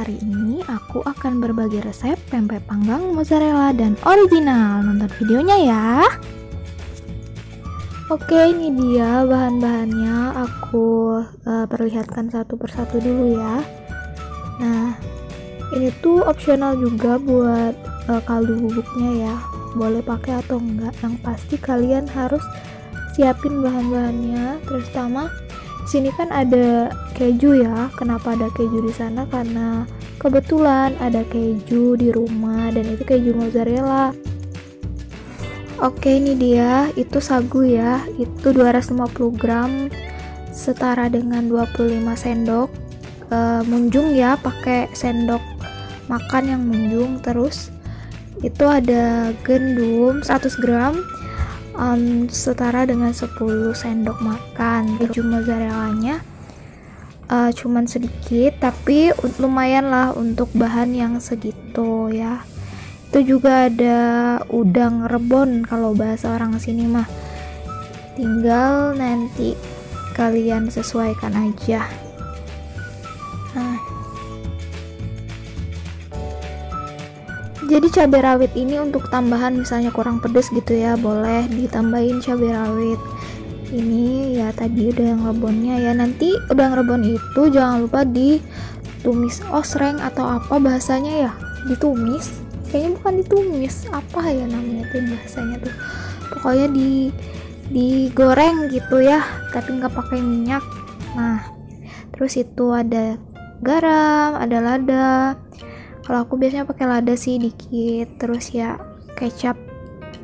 Hari ini aku akan berbagi resep pempek panggang mozzarella dan original. Nonton videonya ya. Oke, ini dia bahan-bahannya. Aku perlihatkan satu persatu dulu ya. Nah, ini tuh opsional juga buat kaldu bubuknya ya. Boleh pakai atau enggak. Yang pasti kalian harus siapin bahan-bahannya. Terutama sini kan ada keju ya. Kenapa ada keju di sana? Karena kebetulan ada keju di rumah dan itu keju mozzarella. Oke, ini dia. Itu sagu ya. Itu 250 gram setara dengan 25 sendok. Munjung ya, pakai sendok makan yang munjung. Terus itu ada gandum 100 gram setara dengan 10 sendok makan. Keju mozzarellanya cuman sedikit, tapi lumayan lah untuk bahan yang segitu ya. Itu juga ada udang rebon kalau bahasa orang sini mah. Tinggal nanti kalian sesuaikan aja. Jadi cabai rawit ini untuk tambahan, misalnya kurang pedas gitu ya, boleh ditambahin cabai rawit. Ini ya tadi udang rebonnya ya. Nanti udang rebon itu jangan lupa ditumis osreng atau apa bahasanya ya, ditumis. Kayaknya bukan ditumis, apa ya namanya tuh bahasanya tuh. Pokoknya digoreng gitu ya, tapi nggak pakai minyak. Nah, terus itu ada garam, ada lada. Kalau aku biasanya pakai lada sih dikit, terus ya kecap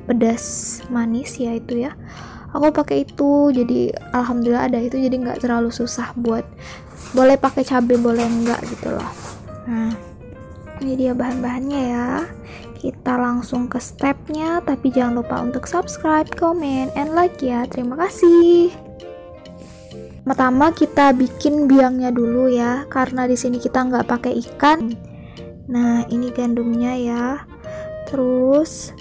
pedas manis ya itu ya. Aku pakai itu, jadi alhamdulillah ada itu, jadi nggak terlalu susah buat. Boleh pakai cabai, boleh enggak gitu loh. Nah, ini dia bahan-bahannya ya. Kita langsung ke stepnya, tapi jangan lupa untuk subscribe, comment, and like ya. Terima kasih. Pertama kita bikin biangnya dulu ya, karena di sini kita nggak pakai ikan. Nah, ini gandumnya ya. Terus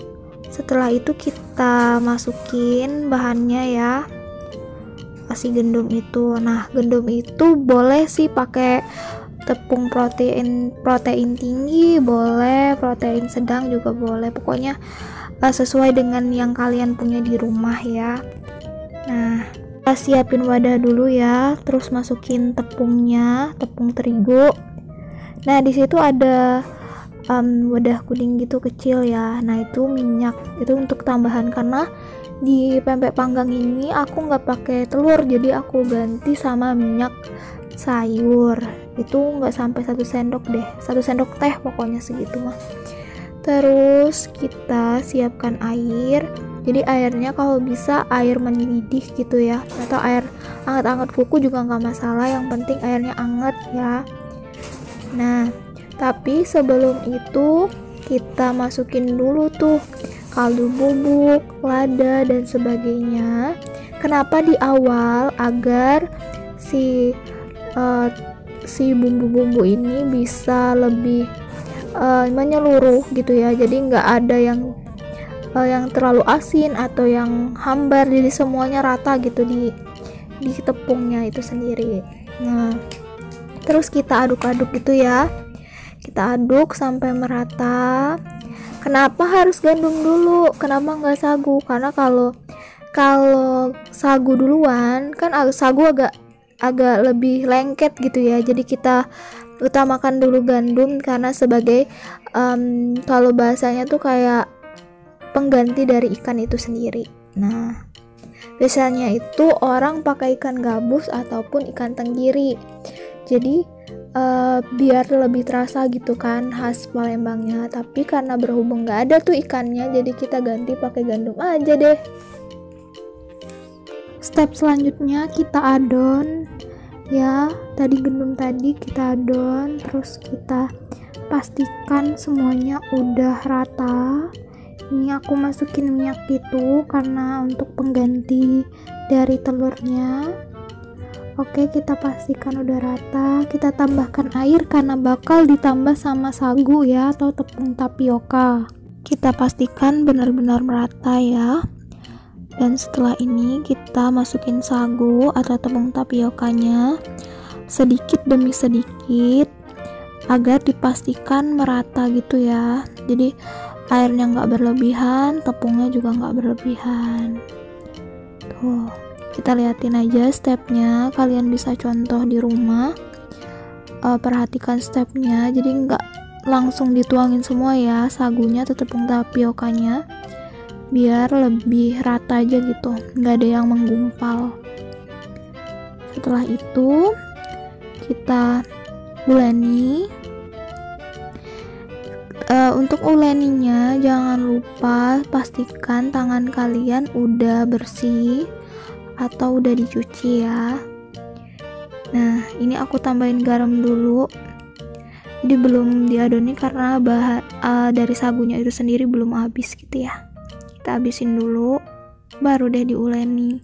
setelah itu kita masukin bahannya ya, kasih gandum itu. Nah, gandum itu boleh sih pakai tepung protein tinggi, boleh protein sedang juga boleh. Pokoknya sesuai dengan yang kalian punya di rumah ya. Nah, kita siapin wadah dulu ya. Terus masukin tepungnya, tepung terigu. Nah, di situ ada wadah kuning gitu kecil ya. Nah, itu minyak, itu untuk tambahan karena di pempek panggang ini aku nggak pakai telur, jadi aku ganti sama minyak sayur. Itu nggak sampai 1 sendok deh, 1 sendok teh pokoknya segitu mah. Terus kita siapkan air. Jadi airnya kalau bisa air mendidih gitu ya, atau air anget-anget kuku juga nggak masalah, yang penting airnya anget ya. Nah, tapi sebelum itu kita masukin dulu tuh kaldu bubuk, lada dan sebagainya. Kenapa di awal? Agar si bumbu-bumbu ini bisa lebih menyeluruh gitu ya. Jadi nggak ada yang terlalu asin atau yang hambar, jadi semuanya rata gitu di tepungnya itu sendiri. Nah, terus kita aduk-aduk gitu ya. Kita aduk sampai merata. Kenapa harus gandum dulu? Kenapa nggak sagu? Karena kalau sagu duluan kan sagu agak lebih lengket gitu ya. Jadi kita utamakan dulu gandum karena sebagai kalau bahasanya tuh kayak pengganti dari ikan itu sendiri. Nah, biasanya itu orang pakai ikan gabus ataupun ikan tenggiri. Jadi biar lebih terasa gitu kan khas Palembangnya. Tapi karena berhubung nggak ada tuh ikannya, jadi kita ganti pakai gandum aja deh. Step selanjutnya kita adon ya. Tadi gandum tadi kita adon, terus kita pastikan semuanya udah rata. Ini aku masukin minyak gitu karena untuk pengganti dari telurnya. Oke, kita pastikan udah rata. Kita tambahkan air karena bakal ditambah sama sagu ya, atau tepung tapioka. Kita pastikan benar-benar merata ya. Dan setelah ini kita masukin sagu atau tepung tapiokanya sedikit demi sedikit. agar dipastikan merata gitu ya. Jadi airnya nggak berlebihan, tepungnya juga nggak berlebihan. Tuh, kita liatin aja stepnya, kalian bisa contoh di rumah. Perhatikan stepnya, jadi nggak langsung dituangin semua ya sagunya atau tepung tapiokanya, biar lebih rata aja gitu, nggak ada yang menggumpal. Setelah itu kita uleni. Untuk uleninya jangan lupa pastikan tangan kalian udah bersih atau udah dicuci ya. Nah, ini aku tambahin garam dulu. Jadi belum diadoni karena dari sagunya itu sendiri belum habis gitu ya. Kita habisin dulu, baru deh diuleni.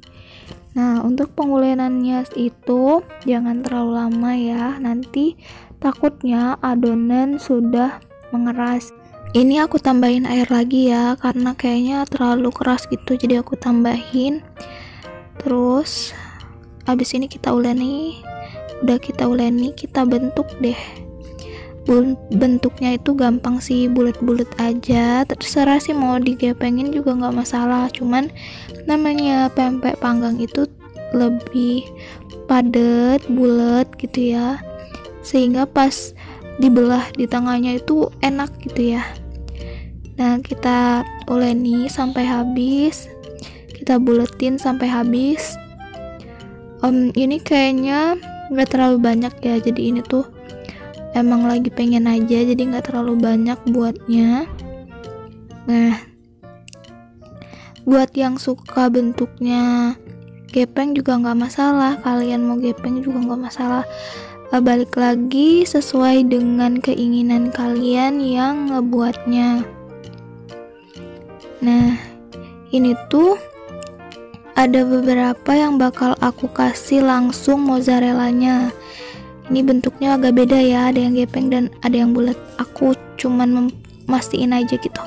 Nah, untuk pengulenannya itu jangan terlalu lama ya. Nanti takutnya adonan sudah mengeras. Ini aku tambahin air lagi ya, karena kayaknya terlalu keras gitu, jadi aku tambahin. Terus habis ini kita uleni. Udah kita uleni, kita bentuk deh. Bentuknya itu gampang sih, bulat-bulat aja. Terserah sih mau digepengin juga nggak masalah. Cuman namanya pempek panggang itu lebih padat, bulat gitu ya, sehingga pas dibelah di tengahnya itu enak gitu ya. Nah, kita uleni sampai habis, kita buletin sampai habis. Ini kayaknya nggak terlalu banyak ya, jadi ini tuh emang lagi pengen aja, jadi nggak terlalu banyak buatnya. Nah, buat yang suka bentuknya gepeng juga nggak masalah, kalian mau gepeng juga nggak masalah. Balik lagi sesuai dengan keinginan kalian yang ngebuatnya. Nah, ini tuh ada beberapa yang bakal aku kasih langsung mozzarellanya. Ini bentuknya agak beda ya, ada yang gepeng dan ada yang bulat. Aku cuman mastiin aja gitu.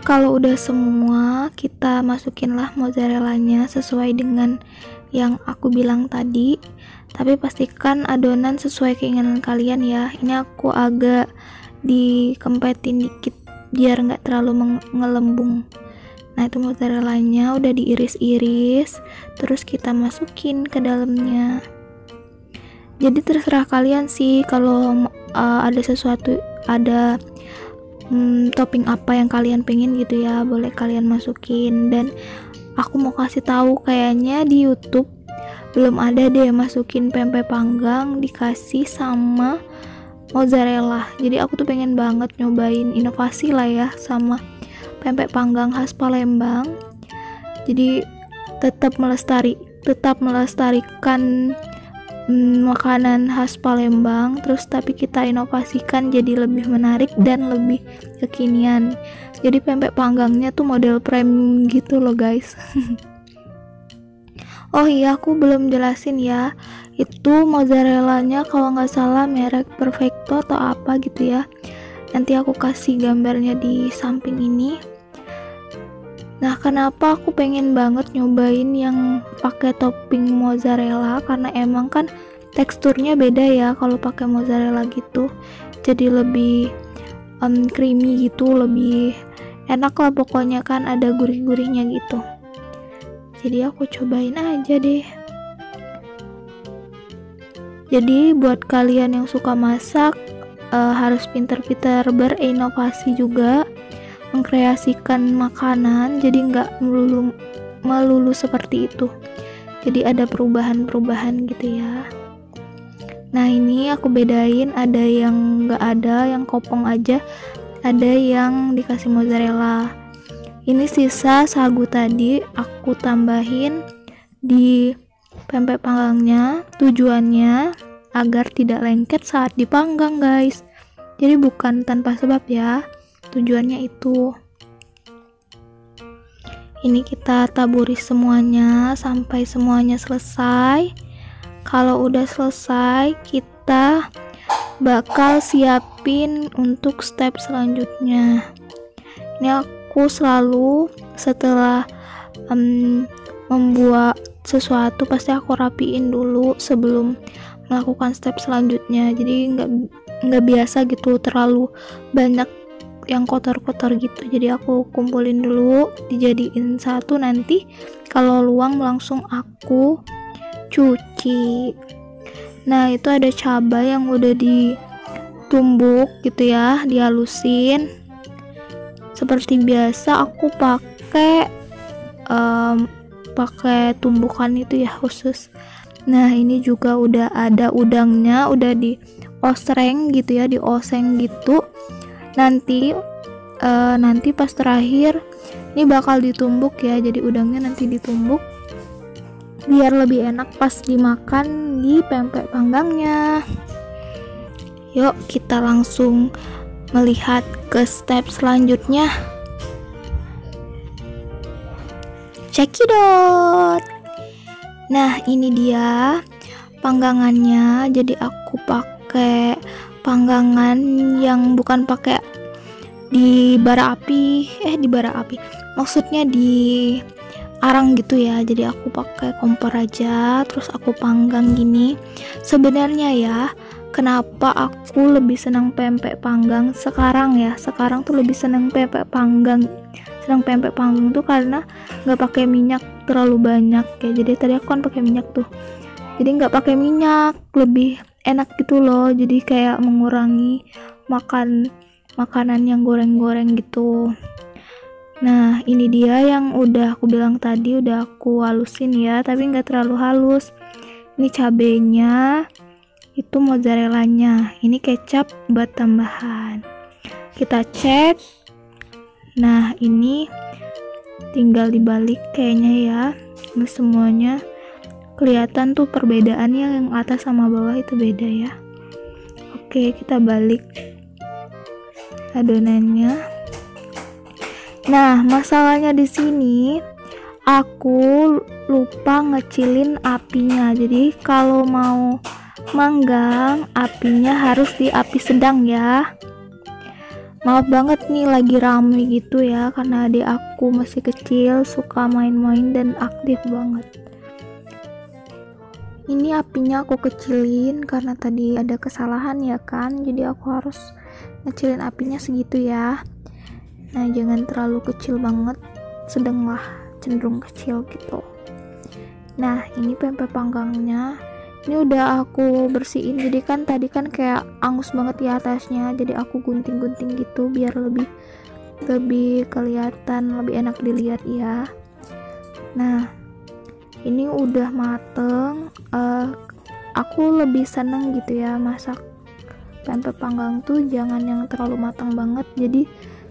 Kalau udah semua, kita masukinlah mozzarellanya sesuai dengan yang aku bilang tadi. Tapi pastikan adonan sesuai keinginan kalian ya. Ini aku agak dikempetin dikit biar nggak terlalu ngelembung. Nah, itu mozzarellanya udah diiris-iris, terus kita masukin ke dalamnya. Jadi terserah kalian sih kalau ada sesuatu, ada topping apa yang kalian pengen gitu ya, boleh kalian masukin. Dan aku mau kasih tahu, kayaknya di YouTube belum ada deh masukin pempek panggang dikasih sama mozzarella. Jadi aku tuh pengen banget nyobain inovasi lah ya sama pempek panggang khas Palembang. Jadi tetap melestarikan makanan khas Palembang, terus tapi kita inovasikan jadi lebih menarik dan lebih kekinian. Jadi pempek panggangnya tuh model premium gitu loh guys. Oh iya, aku belum jelasin ya, itu mozzarellanya kalau nggak salah merek Perfecto atau apa gitu ya. Nanti aku kasih gambarnya di samping ini. Nah, kenapa aku pengen banget nyobain yang pakai topping mozzarella? Karena emang kan teksturnya beda ya kalau pakai mozzarella gitu. Jadi lebih creamy gitu, lebih enak lah pokoknya, kan ada gurih-gurihnya gitu. Jadi aku cobain aja deh. Jadi buat kalian yang suka masak, harus pintar-pintar berinovasi juga, mengkreasikan makanan, jadi nggak melulu seperti itu. Jadi ada perubahan-perubahan gitu ya. Nah, ini aku bedain, ada yang nggak ada, yang kopong aja, ada yang dikasih mozzarella. Ini sisa sagu tadi aku tambahin di pempek panggangnya. Tujuannya agar tidak lengket saat dipanggang, guys. Jadi bukan tanpa sebab ya, tujuannya itu. Ini kita taburi semuanya sampai semuanya selesai. Kalau udah selesai, kita bakal siapin untuk step selanjutnya. Ini aku selalu setelah membuat sesuatu pasti aku rapiin dulu sebelum melakukan step selanjutnya. Jadi nggak biasa gitu terlalu banyak yang kotor-kotor gitu. Jadi aku kumpulin dulu, dijadiin satu, nanti kalau luang langsung aku cuci. Nah, itu ada cabai yang udah ditumbuk gitu ya, dihalusin. Seperti biasa aku pakai tumbukan itu ya khusus. Nah, ini juga udah ada udangnya, udah diosreng gitu ya, dioseng gitu. Nanti pas terakhir ini bakal ditumbuk ya, jadi udangnya nanti ditumbuk biar lebih enak pas dimakan di pempek panggangnya. Yuk kita langsung melihat ke step selanjutnya. Cekidot. Nah, ini dia panggangannya. Jadi aku pakai panggangan yang bukan pakai di bara api, maksudnya di arang gitu ya. Jadi aku pakai kompor aja, terus aku panggang gini. Sebenarnya ya, kenapa aku lebih senang pempek panggang sekarang tuh lebih senang pempek panggang. Senang pempek panggang tuh karena nggak pakai minyak terlalu banyak ya. Jadi tadi aku kan pakai minyak tuh, jadi nggak pakai minyak, lebih enak gitu loh. Jadi kayak mengurangi makanan yang goreng-goreng gitu. Nah, ini dia yang udah aku bilang tadi, udah aku halusin ya, tapi nggak terlalu halus. Ini cabenya, itu mozzarellanya, ini kecap buat tambahan. Kita cek. Nah, ini tinggal dibalik kayaknya ya. Ini semuanya kelihatan tuh perbedaannya, yang atas sama bawah itu beda ya. Oke, kita balik adonannya. Nah, masalahnya di sini aku lupa ngecilin apinya. Jadi kalau mau manggang, apinya harus di api sedang ya. Maaf banget nih lagi rame gitu ya, karena adik aku masih kecil, suka main-main dan aktif banget. Ini apinya aku kecilin karena tadi ada kesalahan ya kan, jadi aku harus ngecilin apinya segitu ya. Nah, jangan terlalu kecil banget, sedang lah, cenderung kecil gitu. Nah, ini pempek panggangnya. Ini udah aku bersihin, jadi kan tadi kan kayak angus banget di atasnya, jadi aku gunting-gunting gitu biar lebih kelihatan, lebih enak dilihat ya. Nah, ini udah mateng. Aku lebih seneng gitu ya masak pempek panggang tuh jangan yang terlalu matang banget, jadi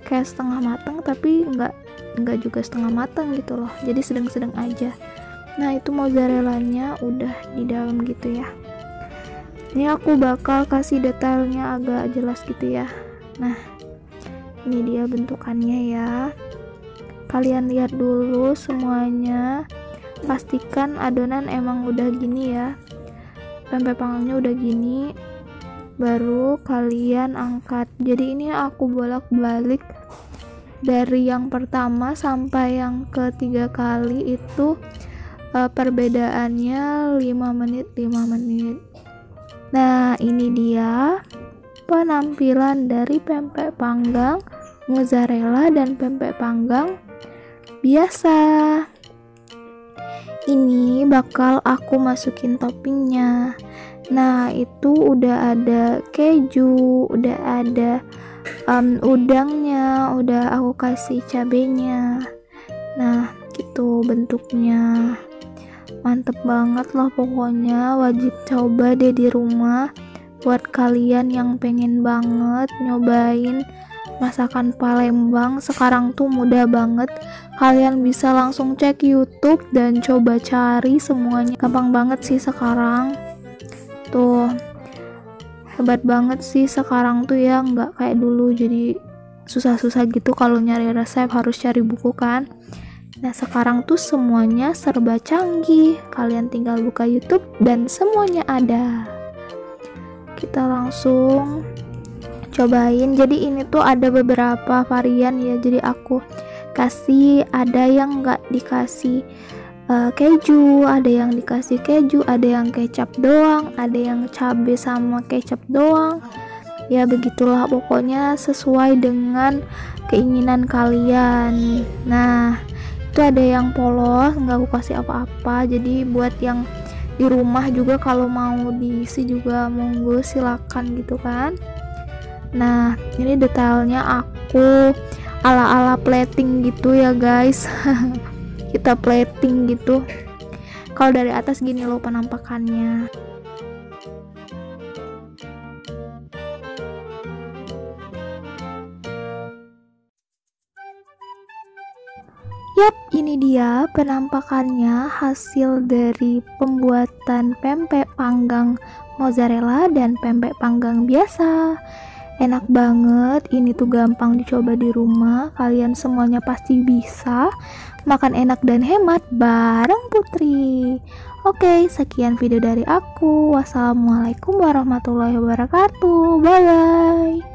kayak setengah matang tapi nggak juga setengah matang gitu loh, jadi sedang-sedang aja. Nah, itu mozzarellanya udah di dalam gitu ya. Ini aku bakal kasih detailnya agak jelas gitu ya. Nah, ini dia bentukannya ya. Kalian lihat dulu semuanya. Pastikan adonan emang udah gini ya. Pempek panggangnya udah gini. Baru kalian angkat. Jadi ini aku bolak-balik dari yang pertama sampai yang ketiga kali itu perbedaannya 5 menit. Nah, ini dia penampilan dari pempek panggang mozzarella dan pempek panggang biasa. Ini bakal aku masukin toppingnya. Nah, itu udah ada keju, udah ada udangnya, udah aku kasih cabenya. Nah, gitu bentuknya. Mantep banget lah pokoknya, wajib coba deh di rumah. Buat kalian yang pengen banget nyobain masakan Palembang, sekarang tuh mudah banget. Kalian bisa langsung cek YouTube dan coba cari semuanya. Gampang banget sih sekarang. Tuh, Hebat banget sih sekarang tuh ya, nggak kayak dulu jadi susah-susah gitu kalau nyari resep harus cari buku kan. Nah sekarang tuh semuanya serba canggih, kalian tinggal buka YouTube dan semuanya ada. Kita langsung cobain. Jadi ini tuh ada beberapa varian ya, jadi aku kasih, ada yang nggak dikasih keju, ada yang dikasih keju, ada yang kecap doang, ada yang cabai sama kecap doang. Ya begitulah, pokoknya sesuai dengan keinginan kalian. Nah itu ada yang polos, nggak aku kasih apa-apa, jadi buat yang di rumah juga kalau mau diisi juga monggo silakan gitu kan. Nah ini detailnya aku ala-ala plating gitu ya guys. Kita plating gitu. Kalau dari atas gini loh penampakannya. Yap, ini dia penampakannya hasil dari pembuatan pempek panggang mozzarella dan pempek panggang biasa. Enak banget, ini tuh gampang dicoba di rumah. Kalian semuanya pasti bisa makan enak dan hemat bareng Putri. Oke, sekian video dari aku. Wassalamualaikum warahmatullahi wabarakatuh. Bye bye.